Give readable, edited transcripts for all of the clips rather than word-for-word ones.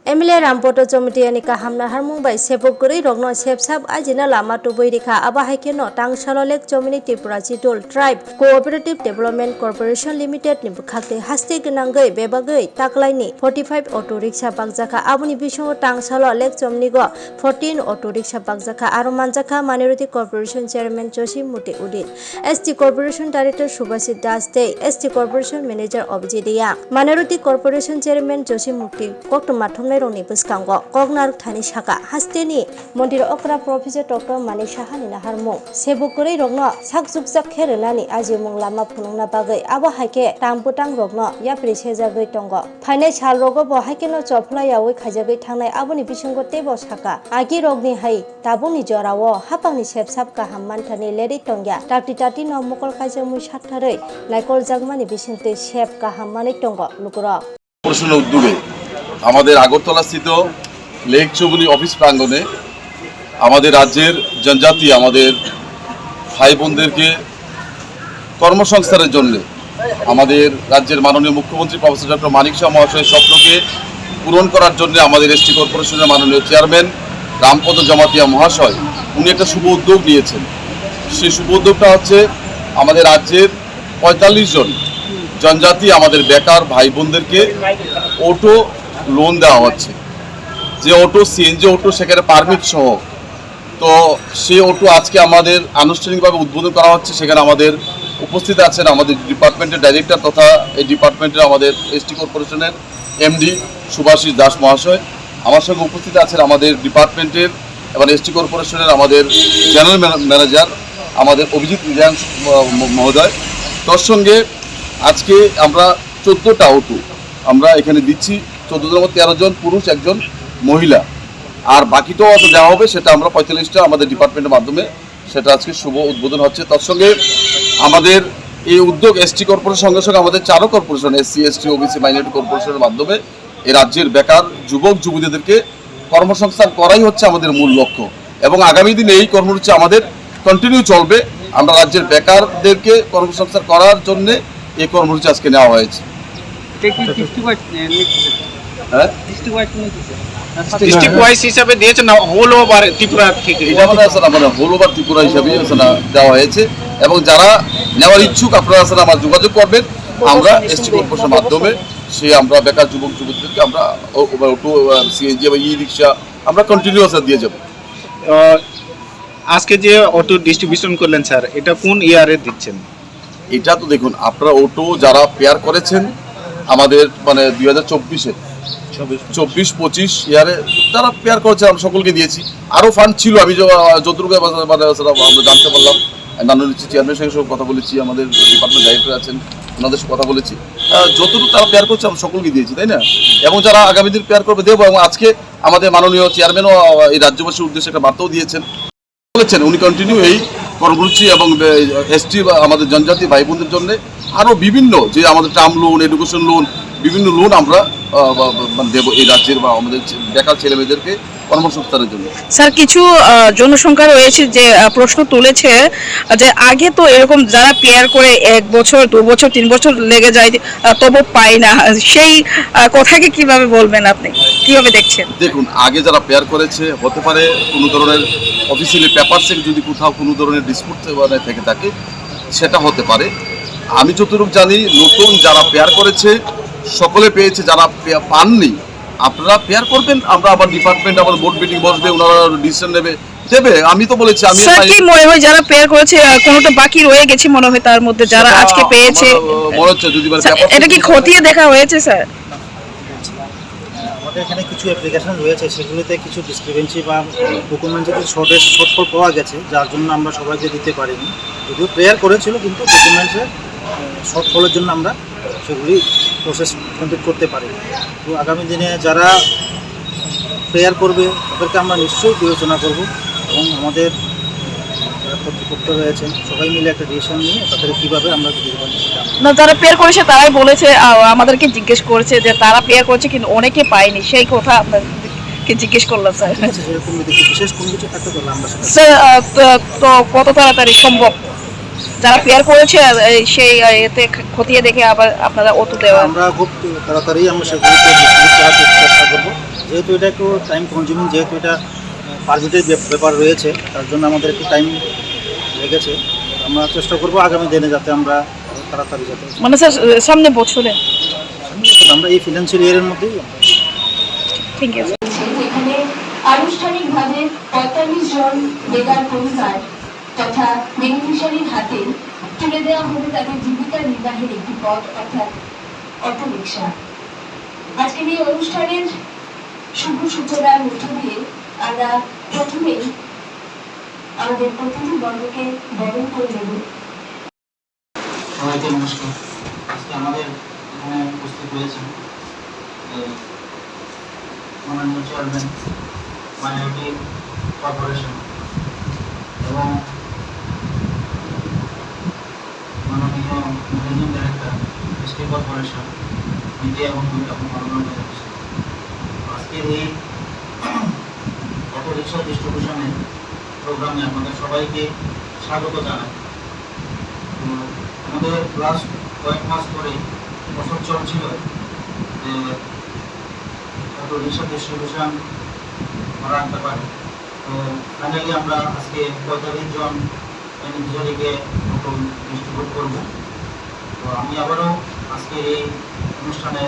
MLA रामपतो चमटियानि काहामना हारमुंबाई सेबकगुरै रगनो सेबसाब आजिना लामा टुबै रेखा आबाहायकेनो टांसाललेक चमिनि त्रिपुरा चिटुल tribe cooperative development corporation limited नि बुखाखते हास्ते गनांगै बेबागै ताकलाइनि 45 अटो रिक्शा बागजाखा आबुनि बिसंग टांसाललेक चमनिगो 14 अटो रिक्शा बागजाखा आरो मानजाखा माइनॉरिटी कॉर्पोरेशन चेयरमैन जोशी मुटे उदिन ST corporation director Subhashit Das दे एसटी कॉर्पोरेशन मैनेजर अभिजिदिया माइनॉरिटी कॉर्पोरेशन चेयरमैन जोशी मुक्ति कोक्टमाथम रंनि बुसकांगो कगनार थानि साका हास्तेनि मन्दिर अक्रा प्रोफेसर डॉक्टर मानिक साहानि हारमुं सेबुकुरै रगनो साकजुकजाक खेरनानि आजिमुं लामा फुनुंना बागै आबो हायके टांपुटां रगनो याप्रि सेजागै टंगो फाइनाय साल रगो बहायकेनो चफलायावै खाजागै थांनाय आबोनि बिसंगो तेबो साका आगि रगनि हाय ताबुनि जरावो हापांनि सेबसाब गाहाम मानथानि लेरि टंग्या टाटी न मकल काजमुइ साथारै लाइकल जागमानि बिसंते सेब गाहाम मानि टंगो लुकुरा প্রশ্ন উদ্যোগে আমাদের আগরতলাস্থিত লেক চৌমুহনী অফিস প্রাঙ্গণে আমাদের রাজ্যের জনজাতি আমাদের ভাই বোনদেরকে কর্মসংস্থানের জন্য আমাদের রাজ্যের মাননীয় মুখ্যমন্ত্রী প্রফেসর ডক্টর মানিক সাহা মহাশয়ের স্বপ্নকে পূরণ করার জন্য আমাদের এসটি কর্পোরেশনের মাননীয় চেয়ারম্যান রামপদ জমাতিয়া মহাশয় উনি একটা শুভ উদ্যোগ নিয়েছেন। সেই শুভ উদ্যোগটা হচ্ছে আমাদের রাজ্যের ৪৫ জন জনজাতি আমাদের বেকার ভাই বোনদেরকে অটো লোন দেওয়া হচ্ছে, যে অটো সিএনজি অটো সেখানে পারমিট সহ। তো সেই অটো আজকে আমাদের আনুষ্ঠানিকভাবে উদ্বোধন করা হচ্ছে। সেখানে আমাদের উপস্থিত আছেন আমাদের ডিপার্টমেন্টের ডাইরেক্টর তথা এই ডিপার্টমেন্টের আমাদের এসটি কর্পোরেশনের এমডি সুভাষিস দাস মহাশয়। আমার সঙ্গে উপস্থিত আছেন আমাদের ডিপার্টমেন্টের এবং এসটি কর্পোরেশনের আমাদের জেনারেল ম্যানেজার আমাদের অভিজিৎ রিজান মহোদয়। তার সঙ্গে আজকে আমরা 14টা অটো আমরা এখানে দিচ্ছি, 14জনের মধ্যে 13 জন পুরুষ, 1 জন মহিলা, আর বাকিটাও অত দেওয়া হবে। সেটা আমরা 45টা আমাদের ডিপার্টমেন্টের মাধ্যমে সেটা আজকে শুভ উদ্বোধন হচ্ছে। তার সঙ্গে আমাদের এই উদ্যোগ এসটি কর্পোরেশনের সঙ্গে সঙ্গে আমাদের 4 corporation SC ST OBC minority কর্পোরেশনের মাধ্যমে এই রাজ্যের বেকার যুবক যুবতীদেরকে কর্মসংস্থান করাই হচ্ছে আমাদের মূল লক্ষ্য এবং আগামী দিনে এই কর্মসূচি আমাদের কন্টিনিউ চলবে। আমরা রাজ্যের বেকারদেরকে কর্মসংস্থান করার জন্য এই কর্মসূচি আজকে নেওয়া হয়েছে। ডিস্ট্রিক্ট ওয়াইজ হিসাবে দিয়েছেন না হোল ওভার ত্রিপুরা থেকে? এটা মানে হোল ওভার ত্রিপুরা হিসাবে দেওয়া হয়েছে এবং যারা নেওয়ার ইচ্ছুক আপনারা আসলে আমার যোগাযোগ করবেন। আমরা এসটি কর্পোরেশনের মাধ্যমে সে আমরা বেকার যুবক যুবতীদেরকে আমরা অটো সিএনজি বা ই রিক্সা আমরা কন্টিনিউয়াস দিয়ে যাব। আজকে যে অটো ডিস্ট্রিবিউশন করলেন স্যার, এটা কোন ইয়ারে দিচ্ছেন? এটা তো দেখুন, আপনারা অটো যারা পেয়ার করেছেন আমাদের মানে 2024-এ 24-25 ইয়ারে যারা পেয়ার করেছে আমরা সকলকে দিয়েছি। আরও ফান্ড ছিল, আমি যতটুকু মানে আমরা জানতে পারলাম মাননীয় চেয়ারম্যানের সঙ্গে কথা বলেছি, আমাদের ডিপার্টমেন্ট ডাইরেক্টর আছেন ওনাদের সাথে কথা বলেছি, যতটুকু তারা পেয়ার করছে আমরা সকলকে দিয়েছি, তাই না? এবং যারা আগামী দিন পেয়ার করবে দেবো। এবং আজকে আমাদের মাননীয় চেয়ারম্যানও এই রাজ্যবাসীর উদ্দেশ্যে একটা বার্তাও দিয়েছেন, বলেছেন উনি কন্টিনিউ এই কর্মসূচি এবং এসটি বা আমাদের জনজাতি ভাই বোনদের জন্য আরও বিভিন্ন যে আমাদের টার্ম লোন, এডুকেশন লোন, বিভিন্ন লোন আমরা দেবো এই রাজ্যের বা আমাদের বেকার ছেলে মেয়েদেরকে কর্মসংস্থানের জন্য। স্যার, কিছু জনসংখ্যা রয়েছে যে প্রশ্ন তুলেছে যে আগে তো এরকম যারা পেয়ার করে 1 বছর 2 বছর 3 বছর লেগে যায় তবু পায় না, সেই কথাকে কিভাবে বলবেন, আপনি কিভাবে দেখছেন? দেখুন, আগে যারা পেয়ার করেছে হতে পারে কোনো ধরনের অফিসিয়ালি পেপারসে যদি কোথাও কোনো ধরনের ডিসপুট থেকে থাকে সেটা হতে পারে। আমি যতটুকু জানি নতুন যারা পেয়ার করেছে সকলে পেয়েছে, যারা পাননি আপনারা পেয়ার করবেন। আমরা আবার ডিপার্টমেন্ট আবার বোর্ড মিটিং বসবে, ওনারা ডিসিশন দেবে। আমি তো বলেছি আমি কি মনে হয় যারা পেয়ার করেছে কোনটা বাকি রয়ে গেছে মনে হয় তার মধ্যে যারা আজকে পেয়েছে মনে হচ্ছে যদি এটা কি খতিয়ে দেখা হয়েছে স্যার? আমাদের এখানে কিছু অ্যাপ্লিকেশন রয়েছে, সেগুলিতে কিছু ডিসক্রিপেন্সি বা ডকুমেন্টসের শর্টফল পাওয়া গেছে, যার জন্য আমরা সবাইকে দিতে পারিনি। যদিও প্রেয়ার করেছিল কিন্তু ডকুমেন্টসের শর্টফলের জন্য আমরা সেগুলি প্রসেস কমপ্লিট করতে পারিনি। তো আগামী দিনে যারা প্রেয়ার করবে তাদেরকে আমরা নিশ্চয়ই বিবেচনা করব এবং আমাদের যারা কর্তৃপক্ষ রয়েছেন সবাই মিলে একটা ডিসিশন নিয়ে তাদের কীভাবে আমরা দিতে পারি সেটা। না, যারা পেয়ার করেছে তারাই বলেছে, আমাদেরকে জিজ্ঞেস করেছে যে তারা পেয়ার করেছে কিন্তু অনেকে পায়নি, সেই কথা আপনাদেরকে জিজ্ঞেস করলাম স্যার। সেরকম বিশেষ কোনো কিছু থাকতে পারলে আমরা স্যার, তো কত তাড়াতাড়ি সম্ভব যারা পেয়ার করেছে সেই এতে খতিয়ে দেখে আবার আপনারা অটো দেওয়া? আমরা খুব তাড়াতাড়ি আমরা সেগুলোকে চেষ্টা করবো যেহেতু এটা একটু টাইম কনজিউমিং, যেহেতু এটা পারমিটের ব্যাপার রয়েছে, তার জন্য আমাদের একটু টাইম লেগেছে। আমরা চেষ্টা করবো আগামী দিনে যাতে আমরা তাড়াতাড়ি যাতে মানে স্যার সামনে বছরে। আমরা এই ফিনান্সিয়াল ইয়ারের মধ্যেই থ্যাংক ইউ। যেখানে আনুষ্ঠানিকভাবে ৪৫ জন বেকার পরিবার তথা বেনিফিশিয়ারির হাতে তুলে দেওয়া হবে তাদের জীবিকা নির্বাহের একটি পথ, অর্থাৎ অটোরিকশা। আজকের এই অনুষ্ঠানের শুভ সূচনার মধ্য দিয়ে আমরা প্রথমেই আমাদের প্রতিনিধিবর্গকে বরণ করে নেব। সবাইকে নমস্কার। আজকে আমাদের এখানে উপস্থিত হয়েছেন মাননীয় চেয়ারম্যান মাইনরিটি কর্পোরেশন এবং মাননীয় managing director ST corporation media এবং বিজ্ঞাপন মন্ত্রণালয়। আজকের এই অটো রিক্সা ডিস্ট্রিবিউশনের প্রোগ্রামে আপনাদের সবাইকে স্বাগত জানাই। আমাদের লাস্ট কয়েক মাস ধরে বছর চলছিল যে অটো রিক্সা ডিস্ট্রিবিউশন করা আনতে পারে। তো ফাইনালি আমরা আজকে ৪৫ জন বেনিফিশিয়ারিকে অটো ডিস্ট্রিবিউট করব। তো আমি আবারও আজকে এই অনুষ্ঠানে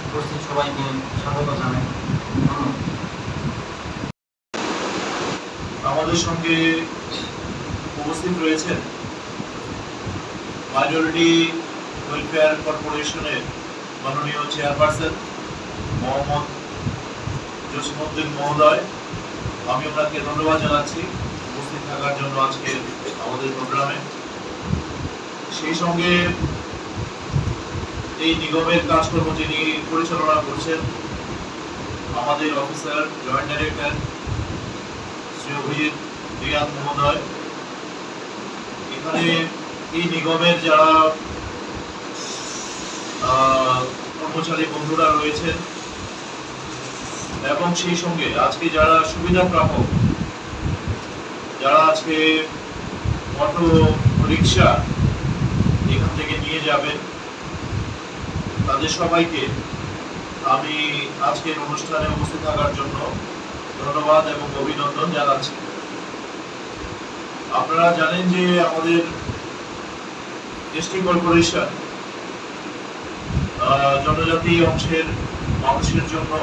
উপস্থিত সবাইকে স্বাগত জানাই। ধন্যবাদ। আমাদের সঙ্গে উপস্থিত রয়েছেন মাইনরিটি ওয়েলফেয়ার কর্পোরেশনের মাননীয় চেয়ারপারসন মোহাম্মদ জসিমউদ্দিন মহোদয়। আমি ওনাকে ধন্যবাদ জানাচ্ছি উপস্থিত থাকার জন্য আজকে আমাদের প্রোগ্রামে। সেই সঙ্গে এই নিগমের কাজকর্ম যিনি পরিচালনা করছেন আমাদের officer joint director Shri Abhijit Riyad মহোদয়। এখানে এই নিগমের যারা কর্মচারী বন্ধুরা রয়েছেন এবং সেই সঙ্গে আজকে যারা সুবিধা প্রাপক, যারা আজকে অটো রিক্সা এখান থেকে নিয়ে যাবেন, তাদের সবাইকে আমি আজকের অনুষ্ঠানে উপস্থিত থাকার জন্য ধন্যবাদ এবং অভিনন্দন জানাচ্ছি। আপনারা জানেন যে আমাদের এসটি কর্পোরেশন জনজাতি অংশের মানুষের জন্য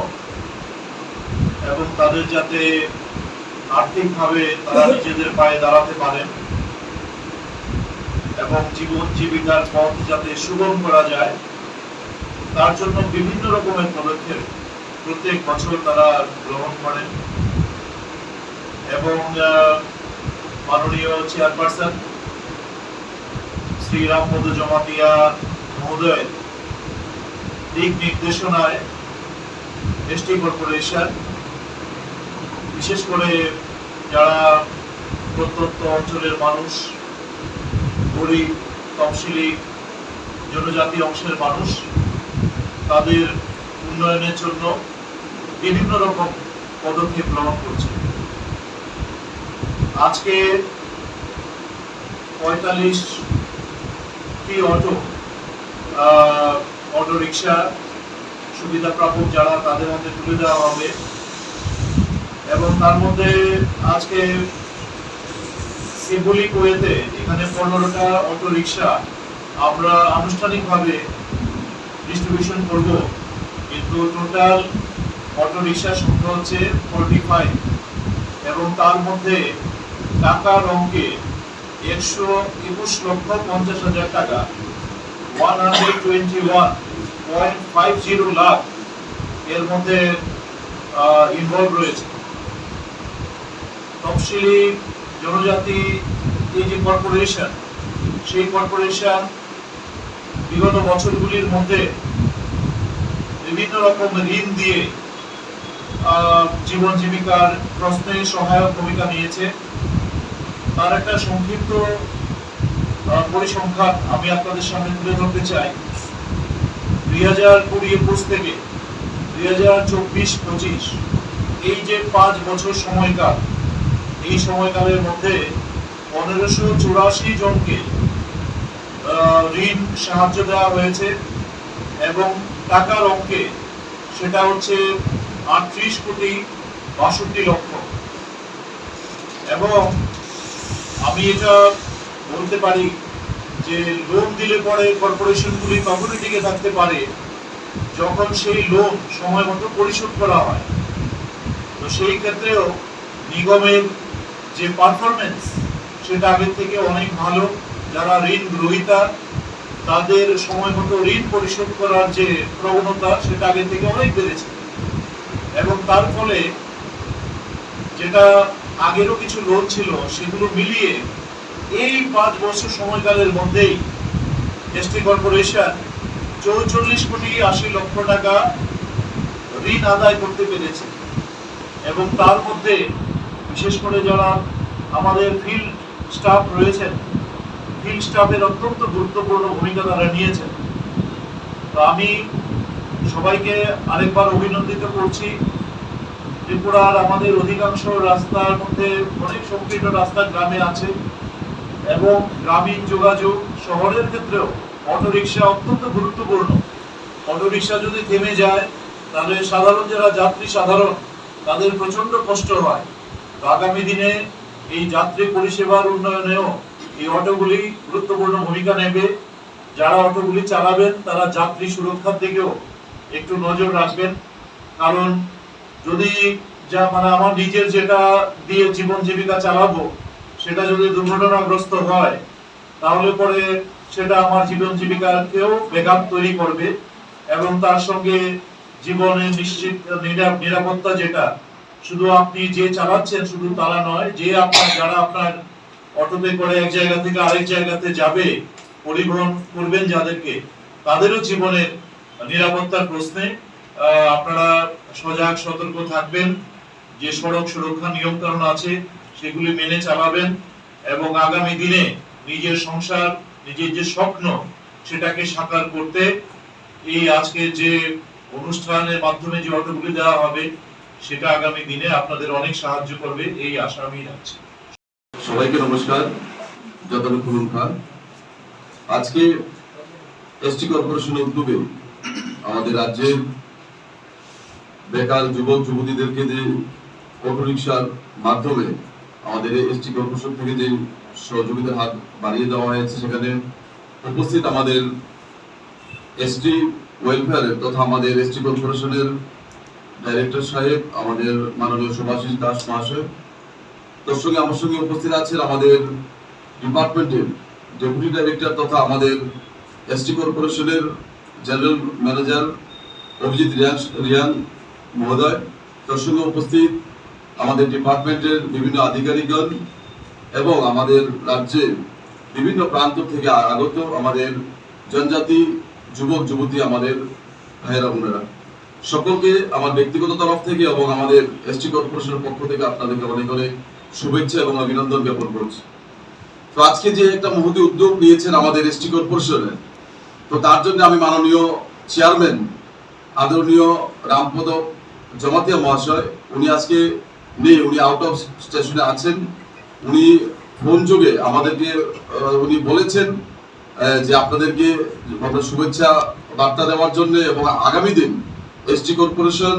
এবং তাদের যাতে আর্থিকভাবে তারা নিজেদের পায়ে দাঁড়াতে পারেন এবং জীবন জীবিকার পথ যাতে সুগম করা যায়, তার জন্য বিভিন্ন রকমের পদক্ষেপ প্রত্যেক বছর তারা গ্রহণ করেন। এবং মাননীয় চেয়ারপারসন শ্রী রামপদ জমাতিয়া মহোদয় দিক নির্দেশনায় এসটি কর্পোরেশন বিশেষ করে যারা প্রত্যন্ত অঞ্চলের মানুষ, গরিব তফসিলি জনজাতি অংশের মানুষ, তাদের উন্নয়নের জন্য বিভিন্ন রকম পদক্ষেপ গ্রহণ করছে। আজকে ৪৫টি অটো রিক্সা সুবিধা প্রাপক যারা তাদের হাতে তুলে দেওয়া হবে এবং তার মধ্যে আজকে সিম্বলিক ওয়েতে এখানে ১৫টা অটো রিক্সা আমরা আনুষ্ঠানিকভাবে ডিস্ট্রিবিউশন করব, কিন্তু টোটাল অটো রিক্সার সংখ্যা হচ্ছে 45 এবং তার মধ্যে টাকার অঙ্কে ১২১,৫০,০০০ টাকা 121.50 লাখ এর মধ্যে ইনভলভ রয়েছে। তফসিলি জনজাতি এই যে কর্পোরেশন, সেই কর্পোরেশন বিগত বছরগুলির মধ্যে বিভিন্ন রকম ঋণ দিয়ে জীবন জীবিকার প্রশ্নে সহায়ক ভূমিকা নিয়েছে। তার একটা সংক্ষিপ্ত পরিসংখ্যান আমি আপনাদের সামনে তুলে ধরতে চাই। 2020-21 থেকে 2024-25 এই যে 5 বছর সময়কাল, এই সময়কালের মধ্যে 1584 জনকে ঋণ সাহায্য দেওয়া হয়েছে এবং টাকার অঙ্কে সেটা হচ্ছে 38,62,00,000 এবং আমি এটা বলতে পারি যে লোন দিলে পরে কর্পোরেশনগুলি তখনই টিকে থাকতে পারে যখন সেই লোন সময় মতো পরিশোধ করা হয়। তো সেই ক্ষেত্রেও নিগমের যে পারফরমেন্স সেটা আগের থেকে অনেক ভালো। যারা ঋণ গ্রহীতা তাদের সময় মতো ঋণ পরিশোধ করার যে প্রবণতা সেটা আগের থেকে অনেক বেড়েছে এবং তার ফলে যেটা আগেরও কিছু লোন ছিল সেগুলো মিলিয়ে এই 5 বছর সময়কালের মধ্যেই এসটি কর্পোরেশন 44,80,00,000 টাকা ঋণ আদায় করতে পেরেছে এবং তার মধ্যে বিশেষ করে যারা আমাদের ফিল্ড স্টাফ রয়েছেন, ফিল্ড স্টাফের অত্যন্ত গুরুত্বপূর্ণ ভূমিকা তারা নিয়েছেন। তো আমি সবাইকে আরেকবার অভিনন্দিত করছি। ত্রিপুরার আমাদের অধিকাংশ রাস্তার মধ্যে অনেক সংকীর্ণ রাস্তা গ্রামে আছে এবং গ্রামীণ যোগাযোগ শহরের ক্ষেত্রেও অটোরিকশা অত্যন্ত গুরুত্বপূর্ণ। অটোরিকশা যদি থেমে যায় তাহলে সাধারণ যারা যাত্রী সাধারণ তাদের প্রচন্ড কষ্ট হয়। তো আগামী দিনে এই যাত্রী পরিষেবার উন্নয়নেও এই অটোগুলি গুরুত্বপূর্ণ ভূমিকা নেবে। যারা অটোগুলি চালাবেন তারা যাত্রী সুরক্ষার দিকেও একটু নজর রাখবেন, কারণ যদি আমার নিজের যেটা দিয়ে জীবন জীবিকা চালাবো সেটা যদি দুর্ঘটনাগ্রস্ত হয় তাহলে পরে সেটা আমার জীবন জীবিকাকেও ব্যাঘাত তৈরি করবে এবং তার সঙ্গে জীবনের নিশ্চিত নিরাপত্তা যেটা শুধু আপনি যে চালাচ্ছেন শুধু তারা নয়, যে যারা আপনার অটোতে করে এক জায়গা থেকে আরেক জায়গাতে যাবে, পরিবহন করবেন যাদেরকে, তাদেরও জীবনের নিরাপত্তার প্রশ্নে আপনারা সজাগ সতর্ক থাকবেন। যে সড়ক সুরক্ষা নিয়ম কানুন আছে সেগুলি মেনে চালাবেন এবং আগামী দিনে নিজের সংসার, নিজের যে স্বপ্ন সেটাকে সাকার করতে এই আজকে যে অনুষ্ঠানের মাধ্যমে যে অটোগুলি দেওয়া হবে সেটা আগামী দিনে আপনাদের অনেক সাহায্য করবে এই আশা আমি রাখছি। সবাইকে নমস্কার। যতন খুলুন খান। আজকে এসটি কর্পোরেশনের উদ্যোগে আমাদের রাজ্যের বেকার যুবক যুবতীদেরকে যে অটোরিকশার মাধ্যমে আমাদের এসটি কর্পোরেশন থেকে যে সহযোগিতার হাত বাড়িয়ে দেওয়া হয়েছে, সেখানে উপস্থিত আমাদের এসটি ওয়েলফেয়ারের তথা আমাদের এসটি কর্পোরেশনের ডাইরেক্টর সাহেব, আমাদের মাননীয় সুভাষিস দাস মহাশয়, তার সঙ্গে আমার সঙ্গে উপস্থিত আছেন আমাদের ডিপার্টমেন্টের ডেপুটি ডাইরেক্টর তথা আমাদের এসটি কর্পোরেশনের জেনারেল ম্যানেজার অভিজিৎ রিয়ান মহোদয়, তার সঙ্গে উপস্থিত আমাদের ডিপার্টমেন্টের বিভিন্ন আধিকারিকগণ এবং আমাদের রাজ্যের বিভিন্ন প্রান্ত থেকে আগত আমাদের জনজাতি যুবক যুবতী, আমাদের ভাইয়েরা বোনেরা, সকলকে আমার ব্যক্তিগত তরফ থেকে এবং আমাদের এসটি কর্পোরেশনের পক্ষ থেকে আপনাদেরকে অনেক অনেক শুভেচ্ছা এবং অভিনন্দন জ্ঞাপন করছি। তো আজকে যে একটা মহতি উদ্যোগ নিয়েছেন আমাদের এসটি কর্পোরেশনের, তো তার জন্য আমি মাননীয় চেয়ারম্যান আদরণীয় রামপদ জমাতিয়া মহাশয়, উনি আজকে নেই, উনি আউট অফ স্টেশনে আছেন। উনি ফোন যোগে আমাদেরকে উনি বলেছেন যে আপনাদেরকে শুভেচ্ছা বার্তা দেওয়ার জন্য এবং আগামী দিন এসটি কর্পোরেশন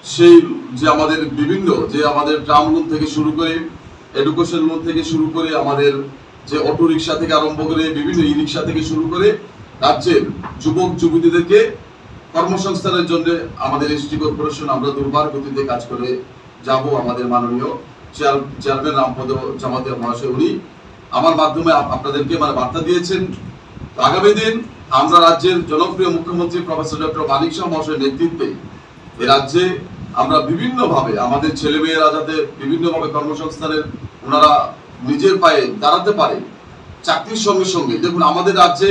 সেই যে আমাদের বিভিন্ন যে আমাদের ট্রাম লোন থেকে শুরু করে এডুকেশন লোন থেকে শুরু করে আমাদের যে অটো রিক্সা থেকে আরম্ভ করে বিভিন্ন ই রিক্সা থেকে শুরু করে রাজ্যের যুবক যুবতীদেরকে কর্মসংস্থানের জন্য আমাদের এসটি কর্পোরেশন আমরা দুর্বার গতিতে কাজ করে যাব। আমাদের মাননীয় চেয়ারম্যান রামপদ জমাতিয়া মহাশয় উনি আমার মাধ্যমে আপনাদেরকে বার্তা দিয়েছেন। আগামী দিন আমরা রাজ্যের জনপ্রিয় মুখ্যমন্ত্রী প্রফেসর ডক্টর মানিক শাহ মহাশয়ের নেতৃত্বে এ রাজ্যে আমরা বিভিন্নভাবে আমাদের ছেলেমেয়েরা যাতে বিভিন্নভাবে কর্মসংস্থানের ওনারা নিজের পায়ে দাঁড়াতে পারে চাকরির সঙ্গে সঙ্গে। দেখুন আমাদের রাজ্যে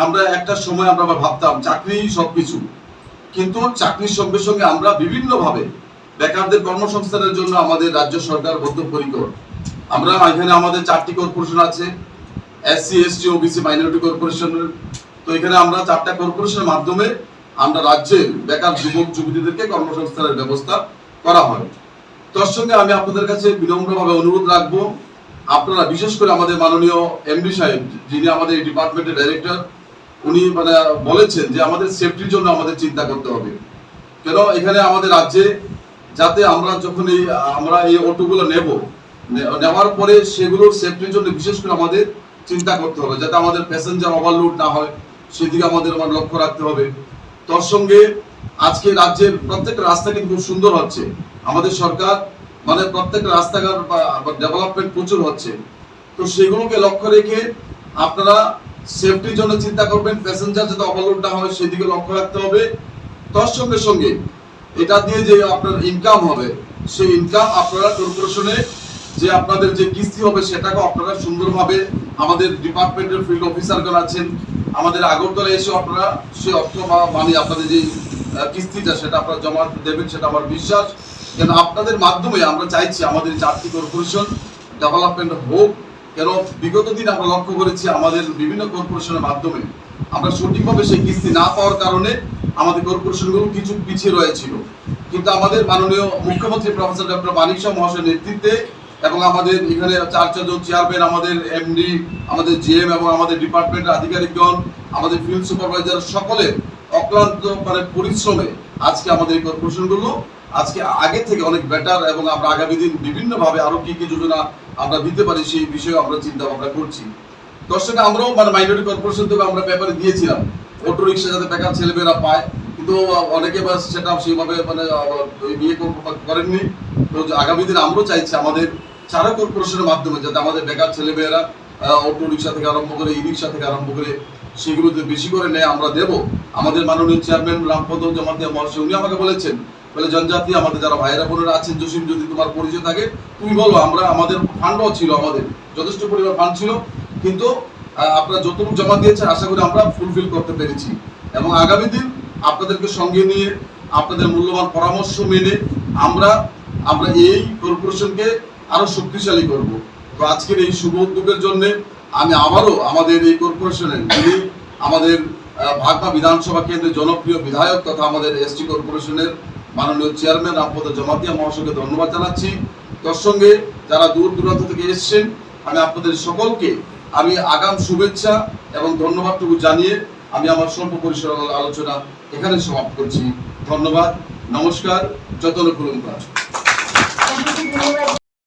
আমরা একটা সময় আমরা ভাবতাম চাকরি সবকিছু, কিন্তু চাকরির সঙ্গে সঙ্গে আমরা বিভিন্নভাবে বেকারদের কর্মসংস্থানের জন্য আমাদের রাজ্য সরকার বদ্ধপরিকর। আমরা এখানে আমাদের 4টি কর্পোরেশন আছে, এসসি এসটি ওবিসি মাইনরিটি কর্পোরেশনের। তো এখানে আমরা 4টা কর্পোরেশনের মাধ্যমে আমরা রাজ্যের বেকার যুবক যুবতীদেরকে কর্মসংস্থানের ব্যবস্থা করা হয়। তার সঙ্গে আমি আপনাদের কাছে বিনম্রভাবে অনুরোধ রাখবো, আপনারা বিশেষ করে আমাদের মাননীয় এমডি সাহেব যিনি আমাদের ডিপার্টমেন্টের ডাইরেক্টর, উনি বলেছেন যে আমাদের সেফটির জন্য আমাদের চিন্তা করতে হবে। কেন এখানে আমাদের রাজ্যে যাতে আমরা এই অটোগুলো নেওয়ার পরে সেগুলোর সেফটির জন্য বিশেষ করে আমাদের চিন্তা করতে হবে, যাতে আমাদের প্যাসেঞ্জার ওভারলোড না হয় সেদিকে আমাদের লক্ষ্য রাখতে হবে। তার সঙ্গে আজকে রাজ্যের প্রত্যেক রাস্তা কিন্তু খুব সুন্দর হচ্ছে, আমাদের সরকার প্রত্যেক রাস্তাঘাট ডেভেলপমেন্ট প্রচুর হচ্ছে। তো সেগুলোকে লক্ষ্য রেখে আপনারা সেফটির জন্য চিন্তা করবেন, প্যাসেঞ্জার যাতে ওভারলোড না হয় সেদিকে লক্ষ্য রাখতে হবে। তার সঙ্গে সঙ্গে এটা দিয়ে যে আপনার ইনকাম হবে, সেই ইনকাম আপনারা কর্পোরেশনে যে আপনাদের যে কিস্তি হবে সেটাকে আপনারা সুন্দরভাবে আমাদের ডিপার্টমেন্টের ফিল্ড অফিসারগণ আছেন, আমাদের আগরতলা এসে আপনারা সেই অর্থ বা আপনাদের যে কিস্তিটা সেটা আপনারা জমা দেবেন, সেটা আমার বিশ্বাস। কেন আপনাদের মাধ্যমে আমরা চাইছি আমাদের 4টি কর্পোরেশন ডেভেলপমেন্ট হোক। কেন বিগত দিন আমরা লক্ষ্য করেছি আমাদের বিভিন্ন কর্পোরেশনের মাধ্যমে আমরা সঠিকভাবে সেই কিস্তি না পাওয়ার কারণে আমাদের কর্পোরেশনগুলো কিছু পিছিয়ে রয়েছিল। কিন্তু আমাদের মাননীয় মুখ্যমন্ত্রী প্রফেসর ডক্টর মানিক শাহ মহাশয়ের নেতৃত্বে এবং আমাদের এখানে 4জন চেয়ারম্যান, আমাদের এমডি, আমাদের জিএম এবং আমাদের ডিপার্টমেন্টের আধিকারিকগণ, আমাদের ফিল্ড সুপারভাইজার সকলের অক্লান্ত পরিশ্রমে আজকে আমাদের এই কর্পোরেশনগুলো আজকে আগে থেকে অনেক বেটার, এবং আমরা আগামী দিন বিভিন্নভাবে আরো কি যোজনা আমরা দিতে পারি সেই বিষয়ে আমরা চিন্তা ভাবনা করছি। দর্শক আমরাও মাইনরিটি কর্পোরেশন থেকে আমরা পেপারে দিয়েছিলাম অটো রিক্সা যাতে বেকার ছেলেমেয়েরা পায়, কিন্তু অনেকে সেটা সেইভাবে বিয়ে করেননি। তো আগামী দিন আমরাও চাইছি আমাদের 4 কর্পোরেশনের মাধ্যমে যাতে আমাদের বেকার ছেলেমেয়েরা অটো রিক্সা থেকে আরম্ভ করে ই রিক্সা থেকে আরম্ভ করে সেগুলো যদি বেশি করে নেয় আমরা দেব। আমাদের মাননীয় চেয়ারম্যান রামপদ জমাতিয়া মহাশয় উনি আমাকে বলেছেন, বলে জনজাতি আমাদের যারা ভাইয়েরা বোনেরা আছেন, জসিম যদি তোমার পরিচয় থাকে তুমি বলো। আমাদের ফান্ডও ছিল, আমাদের যথেষ্ট পরিমাণ ফান্ড ছিল, কিন্তু আপনারা যতটুকু জমা দিয়েছেন আশা করি আমরা ফুলফিল করতে পেরেছি। এবং আগামী দিন আপনাদেরকে সঙ্গে নিয়ে আপনাদের মূল্যবান পরামর্শ মেনে আমরা এই কর্পোরেশনকে আরো শক্তিশালী করব। তো আজকের এই শুভ উদ্যোগের জন্য আমি আবারও আমাদের এই কর্পোরেশনের যিনি আমাদের ভাগপা বিধানসভা কেন্দ্রের জনপ্রিয় বিধায়ক তথা আমাদের এসটি কর্পোরেশনের মাননীয় চেয়ারম্যান রামপদ জমাতিয়া মহাশয়কে ধন্যবাদ জানাচ্ছি। তার সঙ্গে যারা দূর দূরান্ত থেকে এসেছেন আমি আপনাদের সকলকে আমি আগাম শুভেচ্ছা এবং ধন্যবাদটুকু জানিয়ে আমি আমার স্বল্প পরিসর আলোচনা এখানে সমাপ্ত করছি। ধন্যবাদ, নমস্কার, যতন করুন।